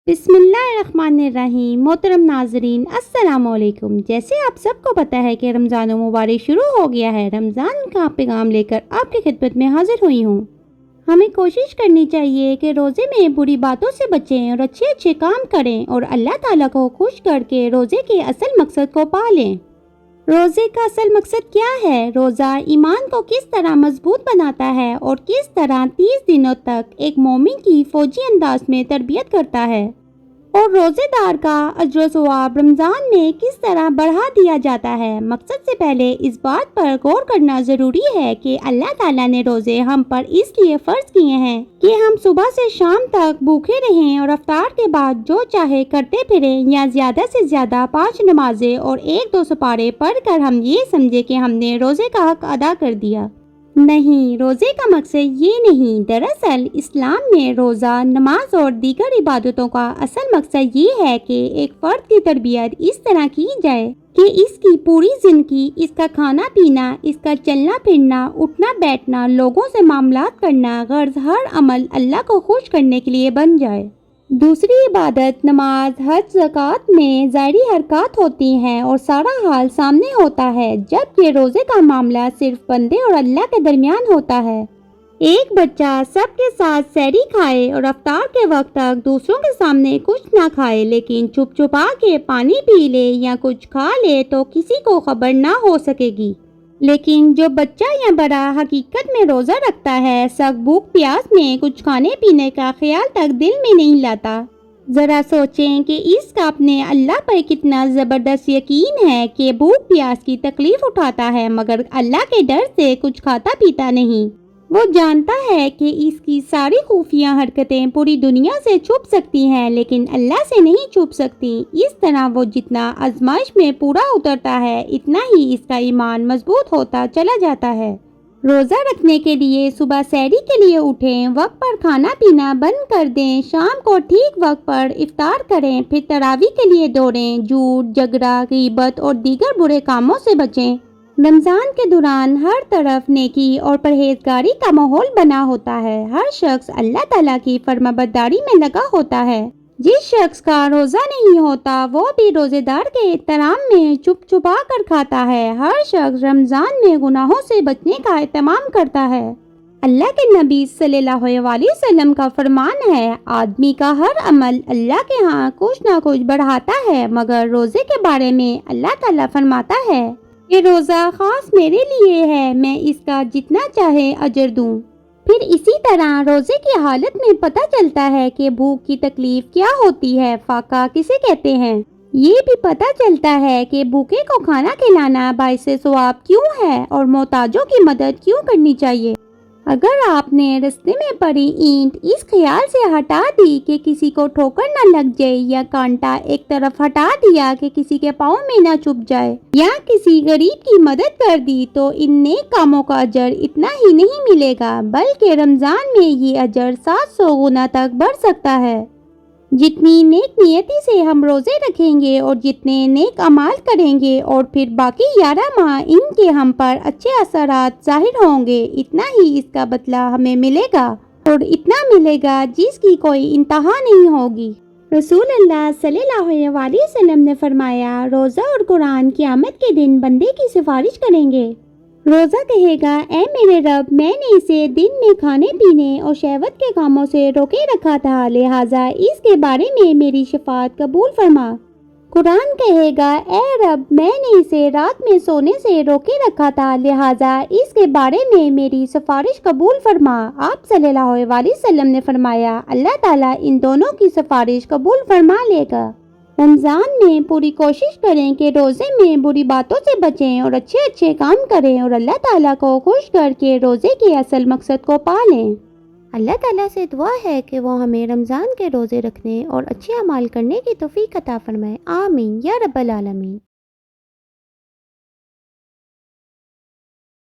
بسم اللہ الرحمن الرحیم۔ محترم ناظرین السلام علیکم۔ جیسے آپ سب کو پتہ ہے کہ رمضان مبارک شروع ہو گیا ہے، رمضان کا پیغام لے کر آپ کی خدمت میں حاضر ہوئی ہوں۔ ہمیں کوشش کرنی چاہیے کہ روزے میں بری باتوں سے بچیں اور اچھے کام کریں اور اللہ تعالیٰ کو خوش کر کے روزے کے اصل مقصد کو پا لیں۔ روزے کا اصل مقصد کیا ہے؟ روزہ ایمان کو کس طرح مضبوط بناتا ہے اور کس طرح 30 دنوں تک ایک مومن کی فوجی انداز میں تربیت کرتا ہے، اور روزے دار کا اجر و ثواب رمضان میں کس طرح بڑھا دیا جاتا ہے۔ مقصد سے پہلے اس بات پر غور کرنا ضروری ہے کہ اللہ تعالیٰ نے روزے ہم پر اس لیے فرض کیے ہیں کہ ہم صبح سے شام تک بھوکے رہیں اور افطار کے بعد جو چاہے کرتے پھریں، یا زیادہ سے زیادہ 5 نمازیں اور 1-2 سپارے پڑھ کر ہم یہ سمجھے کہ ہم نے روزے کا حق ادا کر دیا۔ نہیں، روزے کا مقصد یہ نہیں۔ دراصل اسلام میں روزہ، نماز اور دیگر عبادتوں کا اصل مقصد یہ ہے کہ ایک فرد کی تربیت اس طرح کی جائے کہ اس کی پوری زندگی، اس کا کھانا پینا، اس کا چلنا پھرنا، اٹھنا بیٹھنا، لوگوں سے معاملات کرنا، غرض ہر عمل اللہ کو خوش کرنے کے لیے بن جائے۔ دوسری عبادت نماز، حج، زکوٰۃ میں ظاہری حرکات ہوتی ہیں اور سارا حال سامنے ہوتا ہے، جبکہ روزے کا معاملہ صرف بندے اور اللہ کے درمیان ہوتا ہے۔ ایک بچہ سب کے ساتھ سحری کھائے اور افطار کے وقت تک دوسروں کے سامنے کچھ نہ کھائے، لیکن چھپ چھپا کے پانی پی لے یا کچھ کھا لے تو کسی کو خبر نہ ہو سکے گی۔ لیکن جو بچہ یا بڑا حقیقت میں روزہ رکھتا ہے، سخت بھوک پیاس میں کچھ کھانے پینے کا خیال تک دل میں نہیں لاتا۔ ذرا سوچیں کہ اس کا اپنے اللہ پر کتنا زبردست یقین ہے کہ بھوک پیاس کی تکلیف اٹھاتا ہے، مگر اللہ کے ڈر سے کچھ کھاتا پیتا نہیں۔ وہ جانتا ہے کہ اس کی ساری خفیہ حرکتیں پوری دنیا سے چھپ سکتی ہیں، لیکن اللہ سے نہیں چھپ سکتی۔ اس طرح وہ جتنا آزمائش میں پورا اترتا ہے، اتنا ہی اس کا ایمان مضبوط ہوتا چلا جاتا ہے۔ روزہ رکھنے کے لیے صبح سحری کے لیے اٹھیں، وقت پر کھانا پینا بند کر دیں، شام کو ٹھیک وقت پر افطار کریں، پھر تراویح کے لیے دوڑیں، جھوٹ، جھگڑا، غیبت اور دیگر برے کاموں سے بچیں۔ رمضان کے دوران ہر طرف نیکی اور پرہیزگاری کا ماحول بنا ہوتا ہے۔ ہر شخص اللہ تعالیٰ کی فرمانبرداری میں لگا ہوتا ہے۔ جس شخص کا روزہ نہیں ہوتا، وہ بھی روزے دار کے احترام میں چھپ چھپا کر کھاتا ہے۔ ہر شخص رمضان میں گناہوں سے بچنے کا اہتمام کرتا ہے۔ اللہ کے نبی صلی اللہ علیہ وسلم کا فرمان ہے، آدمی کا ہر عمل اللہ کے ہاں کچھ نہ کچھ بڑھاتا ہے، مگر روزے کے بارے میں اللہ تعالیٰ فرماتا ہے کہ روزہ خاص میرے لیے ہے، میں اس کا جتنا چاہے اجر دوں۔ پھر اسی طرح روزے کی حالت میں پتہ چلتا ہے کہ بھوک کی تکلیف کیا ہوتی ہے، فاقہ کسے کہتے ہیں۔ یہ بھی پتہ چلتا ہے کہ بھوکے کو کھانا کھلانا باعث ثواب کیوں ہے اور محتاجوں کی مدد کیوں کرنی چاہیے۔ اگر آپ نے رستے میں پڑی اینٹ اس خیال سے ہٹا دی کہ کسی کو ٹھوکر نہ لگ جائے، یا کانٹا ایک طرف ہٹا دیا کہ کسی کے پاؤں میں نہ چبھ جائے، یا کسی غریب کی مدد کر دی، تو ان نیک کاموں کا اجر اتنا ہی نہیں ملے گا، بلکہ رمضان میں یہ اجر 700 گنا تک بڑھ سکتا ہے۔ جتنی نیک نیتی سے ہم روزے رکھیں گے اور جتنے نیک اعمال کریں گے، اور پھر باقی 11 ماہ ان کے ہم پر اچھے اثرات ظاہر ہوں گے، اتنا ہی اس کا بدلہ ہمیں ملے گا، اور اتنا ملے گا جس کی کوئی انتہا نہیں ہوگی۔ رسول اللہ صلی اللہ علیہ وسلم نے فرمایا، روزہ اور قرآن قیامت کے دن بندے کی سفارش کریں گے۔ روزہ کہے گا، اے میرے رب، میں نے اسے دن میں کھانے پینے اور شہوت کے کاموں سے روکے رکھا تھا، لہٰذا اس کے بارے میں میری شفاعت قبول فرما۔ قرآن کہے گا، اے رب، میں نے اسے رات میں سونے سے روکے رکھا تھا، لہٰذا اس کے بارے میں میری سفارش قبول فرما۔ آپ صلی اللہ علیہ وسلم نے فرمایا، اللہ تعالیٰ ان دونوں کی سفارش قبول فرما لے گا۔ رمضان میں پوری کوشش کریں کہ روزے میں بری باتوں سے بچیں اور اچھے کام کریں اور اللہ تعالیٰ کو خوش کر کے روزے کے اصل مقصد کو پا لیں۔ اللہ تعالیٰ سے دعا ہے کہ وہ ہمیں رمضان کے روزے رکھنے اور اچھے اعمال کرنے کی توفیق عطا فرمائے۔ آمین یا رب العالمین۔